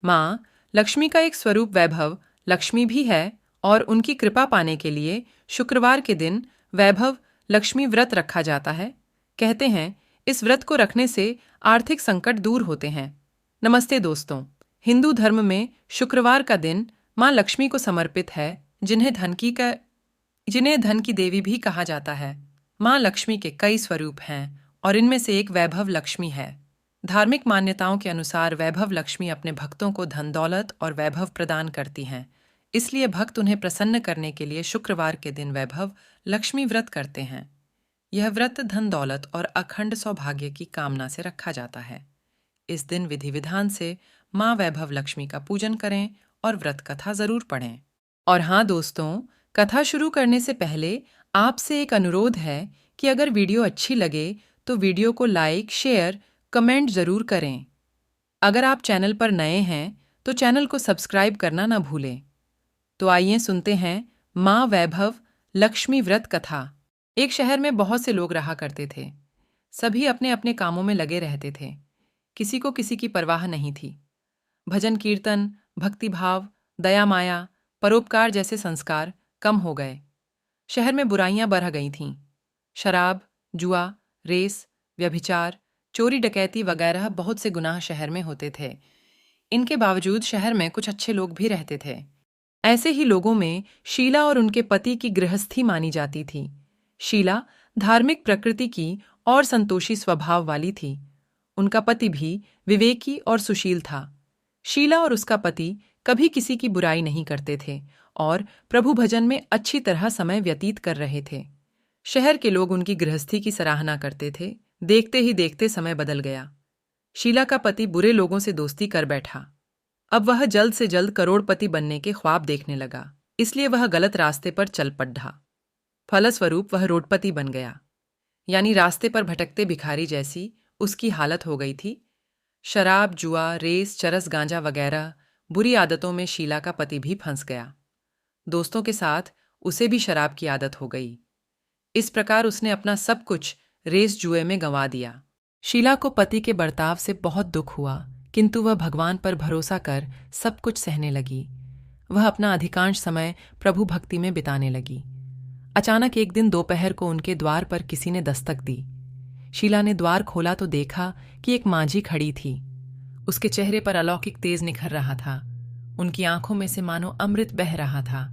माँ लक्ष्मी का एक स्वरूप वैभव लक्ष्मी भी है और उनकी कृपा पाने के लिए शुक्रवार के दिन वैभव लक्ष्मी व्रत रखा जाता है। कहते हैं इस व्रत को रखने से आर्थिक संकट दूर होते हैं। नमस्ते दोस्तों, हिंदू धर्म में शुक्रवार का दिन माँ लक्ष्मी को समर्पित है, जिन्हें धन की देवी भी कहा जाता है। माँ लक्ष्मी के कई स्वरूप हैं और इनमें से एक वैभव लक्ष्मी है। धार्मिक मान्यताओं के अनुसार वैभव लक्ष्मी अपने भक्तों को धन दौलत और वैभव प्रदान करती हैं। इसलिए भक्त उन्हें प्रसन्न करने के लिए शुक्रवार के दिन वैभव लक्ष्मी व्रत करते हैं। यह व्रत धन दौलत और अखंड सौभाग्य की कामना से रखा जाता है। इस दिन विधि विधान से माँ वैभव लक्ष्मी का पूजन करें और व्रत कथा जरूर पढ़ें। और हाँ दोस्तों, कथा शुरू करने से पहले आपसे एक अनुरोध है कि अगर वीडियो अच्छी लगे तो वीडियो को लाइक, शेयर, कमेंट जरूर करें। अगर आप चैनल पर नए हैं तो चैनल को सब्सक्राइब करना ना भूलें। तो आइए सुनते हैं माँ वैभव लक्ष्मी व्रत कथा। एक शहर में बहुत से लोग रहा करते थे। सभी अपने अपने कामों में लगे रहते थे। किसी को किसी की परवाह नहीं थी। भजन कीर्तन, भक्तिभाव, दया माया, परोपकार जैसे संस्कार कम हो गए। शहर में बुराइयां बढ़ गई थीं। शराब, जुआ, रेस, व्यभिचार, चोरी डकैती वगैरह बहुत से गुनाह शहर में होते थे। इनके बावजूद शहर में कुछ अच्छे लोग भी रहते थे। ऐसे ही लोगों में शीला और उनके पति की गृहस्थी मानी जाती थी। शीला धार्मिक प्रकृति की और संतोषी स्वभाव वाली थी। उनका पति भी विवेकी और सुशील था। शीला और उसका पति कभी किसी की बुराई नहीं करते थे और प्रभु भजन में अच्छी तरह समय व्यतीत कर रहे थे। शहर के लोग उनकी गृहस्थी की सराहना करते थे। देखते ही देखते समय बदल गया। शीला का पति बुरे लोगों से दोस्ती कर बैठा। अब वह जल्द से जल्द करोड़पति बनने के ख्वाब देखने लगा, इसलिए वह गलत रास्ते पर चल पड़ा। फलस्वरूप वह रोडपति बन गया, यानी रास्ते पर भटकते भिखारी जैसी उसकी हालत हो गई थी। शराब, जुआ, रेस, चरस, गांजा वगैरह बुरी आदतों में शीला का पति भी फंस गया। दोस्तों के साथ उसे भी शराब की आदत हो गई। इस प्रकार उसने अपना सब कुछ रेस जुए में गंवा दिया। शीला को पति के बर्ताव से बहुत दुख हुआ, किंतु वह भगवान पर भरोसा कर सब कुछ सहने लगी। वह अपना अधिकांश समय प्रभु भक्ति में बिताने लगी। अचानक एक दिन दोपहर को उनके द्वार पर किसी ने दस्तक दी। शीला ने द्वार खोला तो देखा कि एक मांझी खड़ी थी। उसके चेहरे पर अलौकिक तेज निखर रहा था। उनकी आंखों में से मानो अमृत बह रहा था।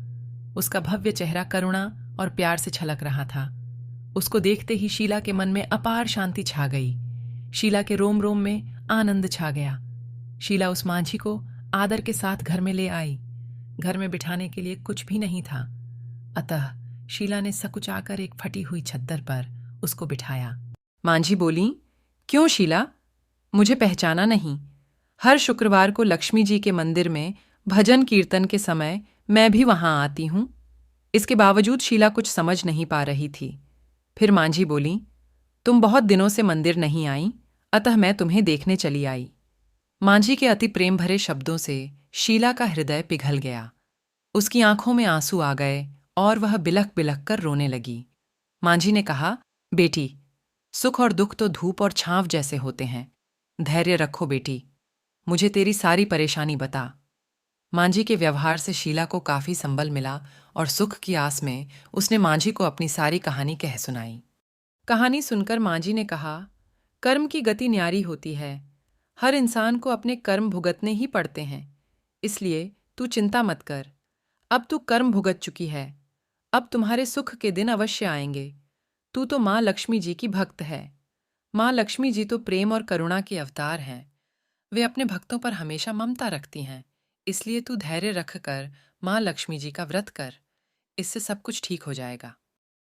उसका भव्य चेहरा करुणा और प्यार से छलक रहा था। उसको देखते ही शीला के मन में अपार शांति छा गई। शीला के रोम रोम में आनंद छा गया। शीला उस मांझी को आदर के साथ घर में ले आई। घर में बिठाने के लिए कुछ भी नहीं था, अतः शीला ने सकुचाकर एक फटी हुई छत्तर पर उसको बिठाया। मांझी बोली, क्यों शीला, मुझे पहचाना नहीं? हर शुक्रवार को लक्ष्मी जी के मंदिर में भजन कीर्तन के समय मैं भी वहां आती हूं। इसके बावजूद शीला कुछ समझ नहीं पा रही थी। फिर मांझी बोली, तुम बहुत दिनों से मंदिर नहीं आई, अतः मैं तुम्हें देखने चली आई। मांझी के अति प्रेम भरे शब्दों से शीला का हृदय पिघल गया। उसकी आंखों में आंसू आ गए और वह बिलख बिलख कर रोने लगी। मांझी ने कहा, बेटी, सुख और दुख तो धूप और छांव जैसे होते हैं। धैर्य रखो बेटी, मुझे तेरी सारी परेशानी बता। मांझी के व्यवहार से शीला को काफी संबल मिला और सुख की आस में उसने मांझी को अपनी सारी कहानी कह सुनाई। कहानी सुनकर मांझी ने कहा, कर्म की गति न्यारी होती है। हर इंसान को अपने कर्म भुगतने ही पड़ते हैं, इसलिए तू चिंता मत कर। अब तू कर्म भुगत चुकी है, अब तुम्हारे सुख के दिन अवश्य आएंगे। तू तो माँ लक्ष्मी जी की भक्त है। माँ लक्ष्मी जी तो प्रेम और करुणा के अवतार हैं। वे अपने भक्तों पर हमेशा ममता रखती हैं, इसलिए तू धैर्य रखकर माँ लक्ष्मी जी का व्रत कर। इससे सब कुछ ठीक हो जाएगा।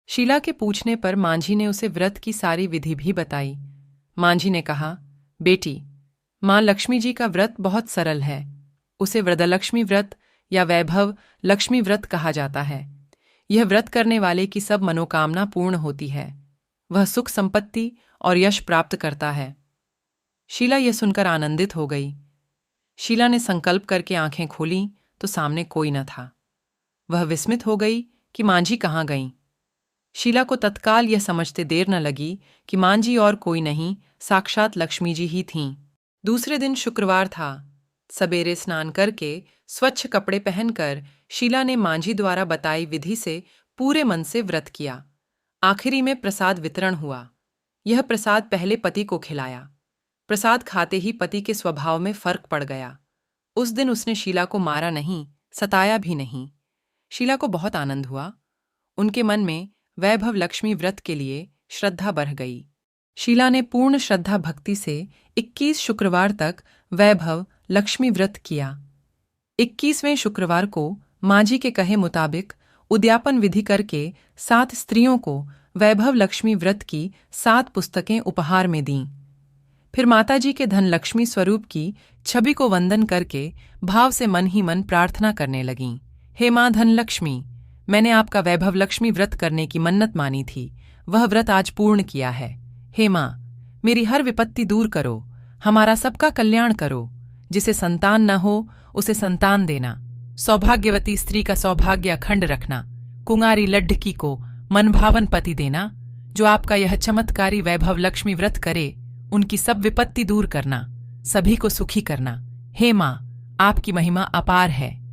शीला के पूछने पर मांझी ने उसे व्रत की सारी विधि भी बताई। मांझी ने कहा, बेटी, माँ लक्ष्मी जी का व्रत बहुत सरल है। उसे व्रतलक्ष्मी व्रत या वैभव लक्ष्मी व्रत कहा जाता है। यह व्रत करने वाले की सब मनोकामना पूर्ण होती है। वह सुख संपत्ति और यश प्राप्त करता है। शीला यह सुनकर आनंदित हो गई। शीला ने संकल्प करके आंखें खोलीं तो सामने कोई न था। वह विस्मित हो गई कि मांझी कहाँ गईं। शीला को तत्काल यह समझते देर न लगी कि मांझी और कोई नहीं, साक्षात लक्ष्मी जी ही थीं। दूसरे दिन शुक्रवार था। सवेरे स्नान करके स्वच्छ कपड़े पहनकर शीला ने मांझी द्वारा बताई विधि से पूरे मन से व्रत किया। आखिरी में प्रसाद वितरण हुआ। यह प्रसाद पहले पति को खिलाया। प्रसाद खाते ही पति के स्वभाव में फर्क पड़ गया। उस दिन उसने शीला को मारा नहीं, सताया भी नहीं। शीला को बहुत आनंद हुआ। उनके मन में वैभव लक्ष्मी व्रत के लिए श्रद्धा बढ़ गई। शीला ने पूर्ण श्रद्धा भक्ति से 21 शुक्रवार तक वैभव लक्ष्मी व्रत किया। 21वें शुक्रवार को मांझी के कहे मुताबिक उद्यापन विधि करके 7 स्त्रियों को वैभव लक्ष्मी व्रत की 7 पुस्तकें उपहार में दीं। फिर माताजी के धन लक्ष्मी स्वरूप की छवि को वंदन करके भाव से मन ही मन प्रार्थना करने लगीं। हे मां धन लक्ष्मी, मैंने आपका वैभव लक्ष्मी व्रत करने की मन्नत मानी थी, वह व्रत आज पूर्ण किया है। हे मां, मेरी हर विपत्ति दूर करो, हमारा सबका कल्याण करो। जिसे संतान न हो उसे संतान देना, सौभाग्यवती स्त्री का सौभाग्य अखंड रखना, कुंवारी लड्ढकी को मनभावन पति देना। जो आपका यह चमत्कारी वैभव लक्ष्मी व्रत करे उनकी सब विपत्ति दूर करना, सभी को सुखी करना। हे मां, आपकी महिमा अपार है।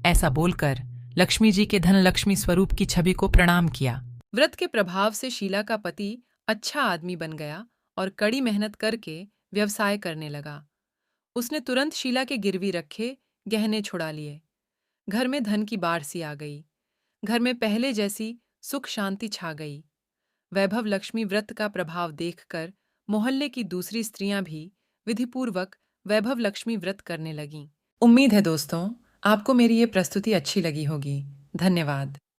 ऐसा बोलकर लक्ष्मी जी के धन लक्ष्मी स्वरूप की छवि को प्रणाम किया। व्रत के प्रभाव से शीला का पति अच्छा आदमी बन गया और कड़ी मेहनत करके व्यवसाय करने लगा। उसने तुरंत शीला के गिरवी रखे गहने छुड़ा लिए। घर में धन की बाढ़ सी आ गई। घर में पहले जैसी सुख शांति छा गई। वैभव लक्ष्मी व्रत का प्रभाव देखकर मोहल्ले की दूसरी स्त्रियां भी विधिपूर्वक वैभव लक्ष्मी व्रत करने लगीं। उम्मीद है दोस्तों, आपको मेरी ये प्रस्तुति अच्छी लगी होगी। धन्यवाद।